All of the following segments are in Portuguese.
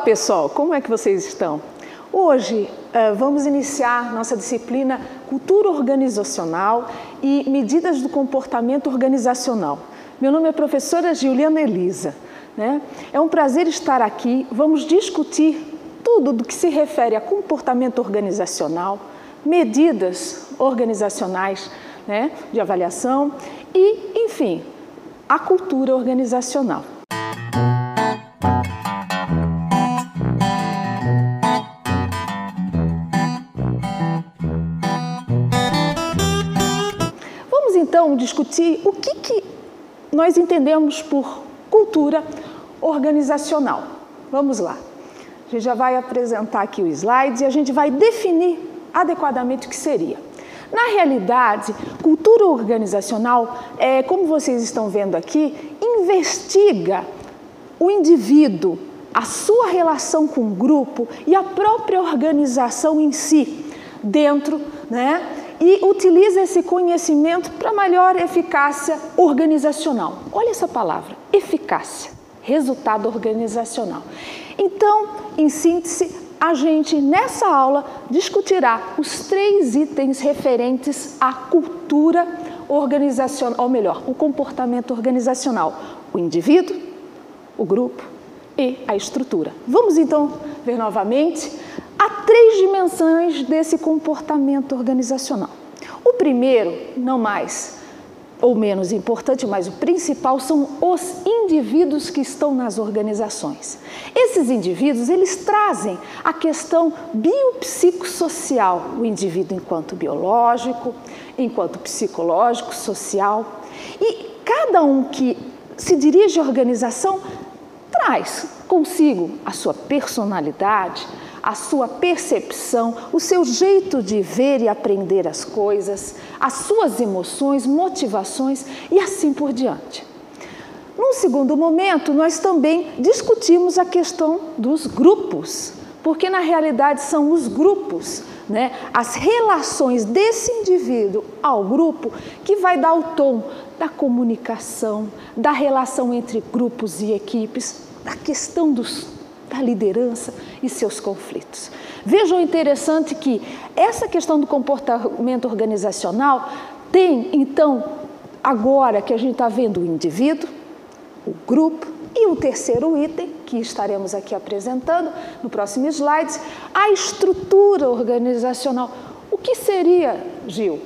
pessoal, como é que vocês estão? Hoje vamos iniciar nossa disciplina Cultura Organizacional e Medidas do Comportamento Organizacional. Meu nome é professora Juliana Elisa, né? É um prazer estar aqui. Vamos discutir tudo do que se refere a comportamento organizacional, medidas organizacionais, né, de avaliação e, enfim, a cultura organizacional. Vamos então discutir o que nós entendemos por cultura organizacional. Vamos lá. A gente já vai apresentar aqui o slide e a gente vai definir adequadamente o que seria. Na realidade, cultura organizacional, como vocês estão vendo aqui, investiga o indivíduo, a sua relação com o grupo e a própria organização em si, dentro, né? E utiliza esse conhecimento para maior eficácia organizacional. Olha essa palavra, eficácia, resultado organizacional. Então, em síntese, a gente nessa aula discutirá os 3 itens referentes à cultura organizacional, ou melhor, o comportamento organizacional: o indivíduo, o grupo e a estrutura. Vamos então ver novamente. Há 3 dimensões desse comportamento organizacional. O primeiro, não mais ou menos importante, mas o principal, são os indivíduos que estão nas organizações. Esses indivíduos, eles trazem a questão biopsicossocial, o indivíduo enquanto biológico, enquanto psicológico, social. E cada um que se dirige à organização traz consigo a sua personalidade, a sua percepção, o seu jeito de ver e aprender as coisas, as suas emoções, motivações e assim por diante. Num segundo momento, nós também discutimos a questão dos grupos, porque na realidade são os grupos, né, as relações desse indivíduo ao grupo que vai dar o tom da comunicação, da relação entre grupos e equipes, da questão da liderança e seus conflitos. Vejam interessante que essa questão do comportamento organizacional tem, então, agora que a gente está vendo o indivíduo, o grupo e o terceiro item, que estaremos aqui apresentando no próximo slide, a estrutura organizacional. O que seria, Gil?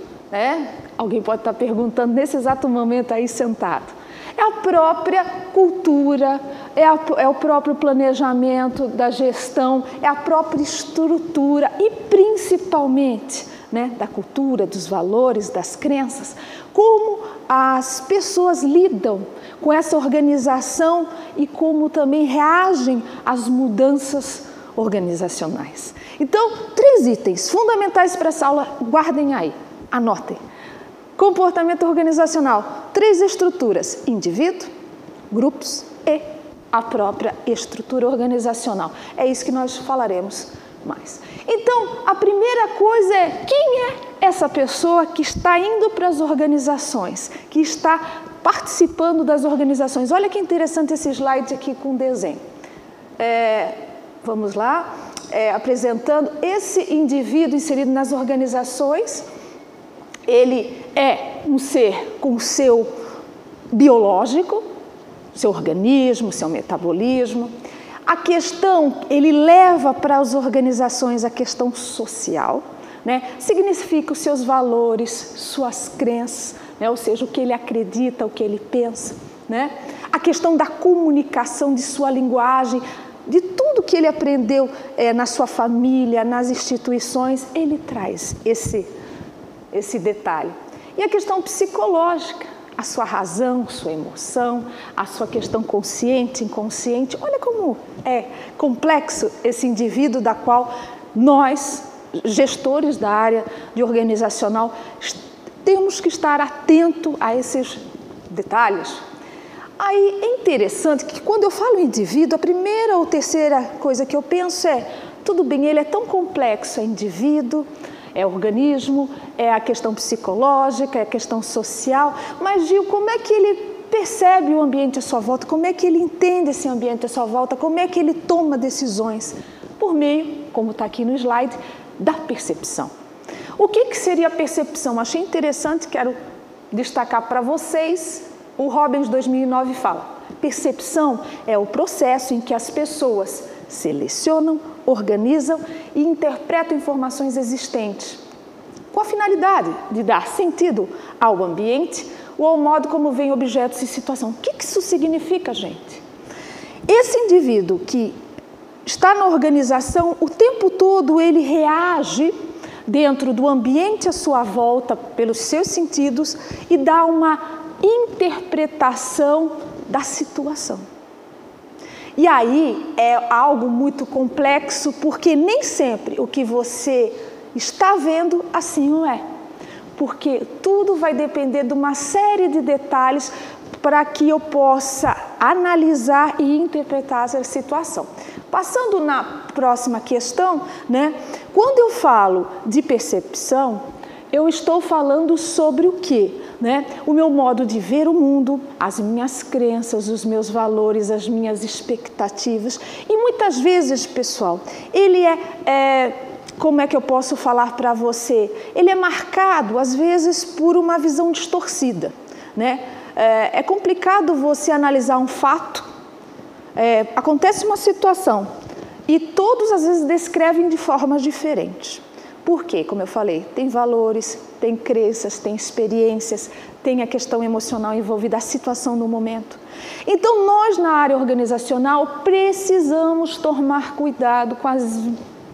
Alguém pode estar perguntando nesse exato momento aí sentado. É a própria cultura, é o próprio planejamento da gestão, é a própria estrutura e principalmente, né, da cultura, dos valores, das crenças, como as pessoas lidam com essa organização e como também reagem às mudanças organizacionais. Então, 3 itens fundamentais para essa aula, guardem aí, anotem. Comportamento organizacional, 3 estruturas: indivíduo, grupos e a própria estrutura organizacional. É isso que nós falaremos mais. Então, a primeira coisa é: quem é essa pessoa que está indo para as organizações, que está participando das organizações? Olha que interessante esse slide aqui com desenho. Vamos lá, apresentando esse indivíduo inserido nas organizações. Ele é um ser com o seu biológico, seu organismo, seu metabolismo. A questão, ele leva para as organizações a questão social, né? Significa os seus valores, suas crenças, né? Ou seja, o que ele acredita, o que ele pensa, né? A questão da comunicação, de sua linguagem, de tudo que ele aprendeu na sua família, nas instituições, ele traz esse detalhe. E a questão psicológica, a sua razão, sua emoção, a sua questão consciente, inconsciente. Olha como é complexo esse indivíduo da qual nós, gestores da área de organizacional, temos que estar atento a esses detalhes. Aí é interessante que quando eu falo indivíduo, a primeira ou terceira coisa que eu penso é: tudo bem, ele é tão complexo, é indivíduo, é organismo, é a questão psicológica, é a questão social, mas Gil, como é que ele percebe o ambiente à sua volta, como é que ele entende esse ambiente à sua volta, como é que ele toma decisões, por meio, como está aqui no slide, da percepção. O que seria a percepção? Achei interessante, quero destacar para vocês, o Robbins 2009 fala, percepção é o processo em que as pessoas selecionam, organizam e interpretam informações existentes, com a finalidade de dar sentido ao ambiente ou ao modo como vêm objetos e situação. O que isso significa, gente? Esse indivíduo que está na organização, o tempo todo ele reage dentro do ambiente à sua volta, pelos seus sentidos, e dá uma interpretação da situação. E aí é algo muito complexo, porque nem sempre o que você está vendo assim não é. Porque tudo vai depender de uma série de detalhes para que eu possa analisar e interpretar essa situação. Passando na próxima questão, né? Quando eu falo de percepção, eu estou falando sobre o quê? Né? O meu modo de ver o mundo, as minhas crenças, os meus valores, as minhas expectativas. E muitas vezes, pessoal, ele como é que eu posso falar para você? Ele é marcado, às vezes, por uma visão distorcida, né? É complicado você analisar um fato, acontece uma situação e todos, às vezes, descrevem de formas diferentes. Por quê? Como eu falei, tem valores, tem crenças, tem experiências, tem a questão emocional envolvida, a situação no momento. Então, nós na área organizacional precisamos tomar cuidado com as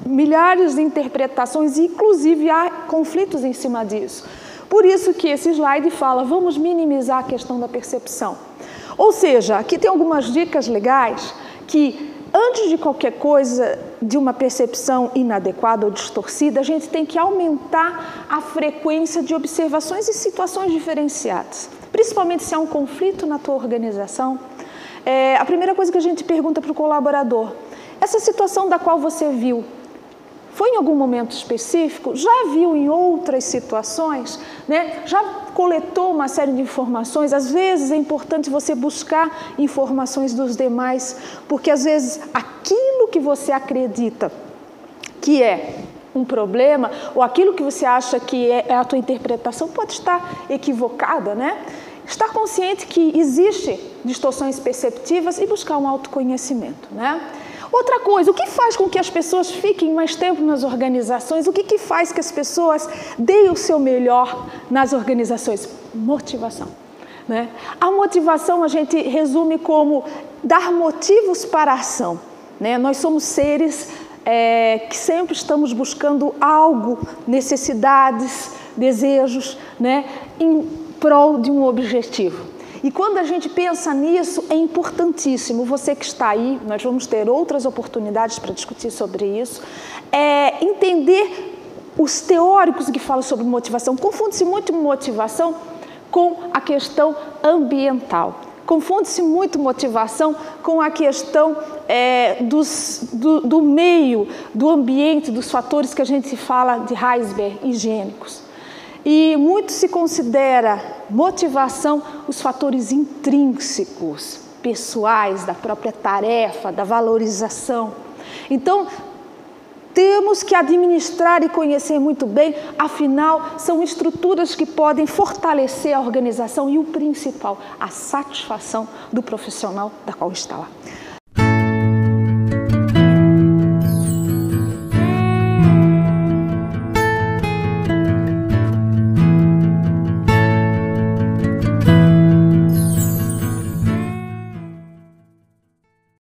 milhares de interpretações, inclusive há conflitos em cima disso. Por isso que esse slide fala, vamos minimizar a questão da percepção. Ou seja, aqui tem algumas dicas legais que, antes de qualquer coisa, de uma percepção inadequada ou distorcida, a gente tem que aumentar a frequência de observações e situações diferenciadas. Principalmente se há um conflito na tua organização, a primeira coisa que a gente pergunta para o colaborador, essa situação da qual você viu, foi em algum momento específico? Já viu em outras situações? Né? Já coletou uma série de informações? Às vezes é importante você buscar informações dos demais, porque às vezes aquilo que você acredita que é um problema, ou aquilo que você acha que é a tua interpretação, pode estar equivocada, né? Estar consciente que existem distorções perceptivas e buscar um autoconhecimento, né? Outra coisa, o que faz com que as pessoas fiquem mais tempo nas organizações? O que faz que as pessoas deem o seu melhor nas organizações? Motivação, né? A motivação a gente resume como dar motivos para a ação, né? Nós somos seres que sempre estamos buscando algo, necessidades, desejos, né? Em prol de um objetivo. E quando a gente pensa nisso, é importantíssimo, você que está aí, nós vamos ter outras oportunidades para discutir sobre isso, entender os teóricos que falam sobre motivação. Confunde-se muito motivação com a questão ambiental. Confunde-se muito motivação com a questão do meio, do ambiente, dos fatores que a gente fala de iceberg, higiênicos. E muito se considera motivação os fatores intrínsecos, pessoais, da própria tarefa, da valorização. Então, temos que administrar e conhecer muito bem, afinal, são estruturas que podem fortalecer a organização e o principal, a satisfação do profissional da qual está lá.